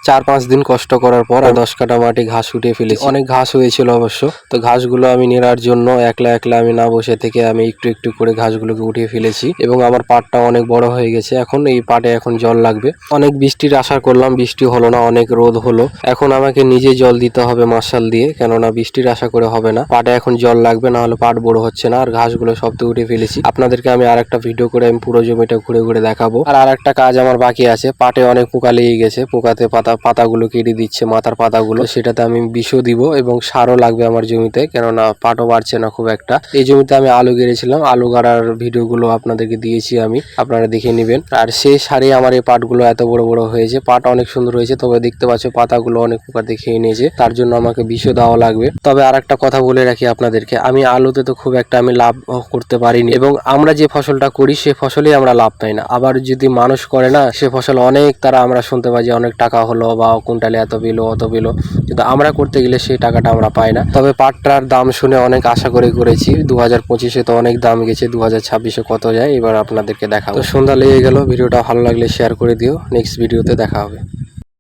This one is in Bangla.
4-5 দিন কষ্ট করার পর 10 কাঠা মাটি ঘাস উঠিয়ে ফেলেছি। অনেক ঘাস হয়েছিল অবশ্য। তো ঘাসগুলো আমি নেড়ার জন্য একলা আমি না বসে থেকে আমি একটু একটু করে ঘাসগুলোকে উঠিয়ে ফেলেছি এবং আমার পাটটা অনেক বড় হয়ে গেছে। এখন এই পাটে এখন জল লাগবে। অনেক বৃষ্টির আশা করলাম, বৃষ্টি হলো না, অনেক রোদ হলো। এখন আমাকে নিজে জল দিতে হবে মার্শাল দিয়ে, কেননা বৃষ্টির আশা করে হবে না। পাটে এখন জল লাগবে, না হলে পাট বড় হচ্ছে না। আর ঘাসগুলো সব তো উঠে ফেলেছি। আপনাদেরকে আমি আরেকটা ভিডিও করে আমি পুরো জমিটা ঘুরে ঘুরে দেখাবো। আর আরেকটা কাজ আমার বাকি আছে। পাটে অনেক পোকা লেগে গেছে, পোকাতে পাতাগুলো কেটে দিচ্ছে, মাথার পাতাগুলো। সেটাতে আমি বিষও দিব এবং সারও লাগবে আমার জমিতে, কেননা পাটও বাড়ছে না খুব একটা। এই জমিতে আমি আলু গেড়েছিলাম, আলু গাড়ার ভিডিওগুলো আপনাদেরকে দিয়েছি আমি, আপনারা দেখে নেবেন। আর সেই সারে আমার এই পাটগুলো এত বড় বড় হয়েছে। পাট অনেক সুন্দর হয়েছে, তবে দেখতে পাচ্ছ পাতাগুলো অনেক পোকা খেয়ে নিয়েছে, তার জন্য আমাকে বিষও দেওয়া লাগবে। তবে আর একটা কথা বলে রাখি আপনাদেরকে, আমি আলুতে তো খুব একটা আমি লাভ করতে পারিনি, এবং আমরা যে ফসলটা করি সে ফসলেই আমরা লাভ পাই না। আবার যদি মানুষ করে না সে ফসল অনেক, তারা আমরা শুনতে পাই যে অনেক টাকা হলো বা কুইন্টালে এত বিলো অত বিলো, কিন্তু আমরা করতে গেলে সেই টাকাটা আমরা পাই না। তবে পাটটার দাম শুনে অনেক আশা করে করেছি। 2025-এ তো অনেক দাম গেছে, 2026-এ কত যায় এবার আপনাদেরকে দেখাবো। তো সন্ধ্যা লেগে গেল, ভিডিওটা ভালো লাগলে শেয়ার করে দিও। নেক্সট ভিডিওতে দেখা হবে।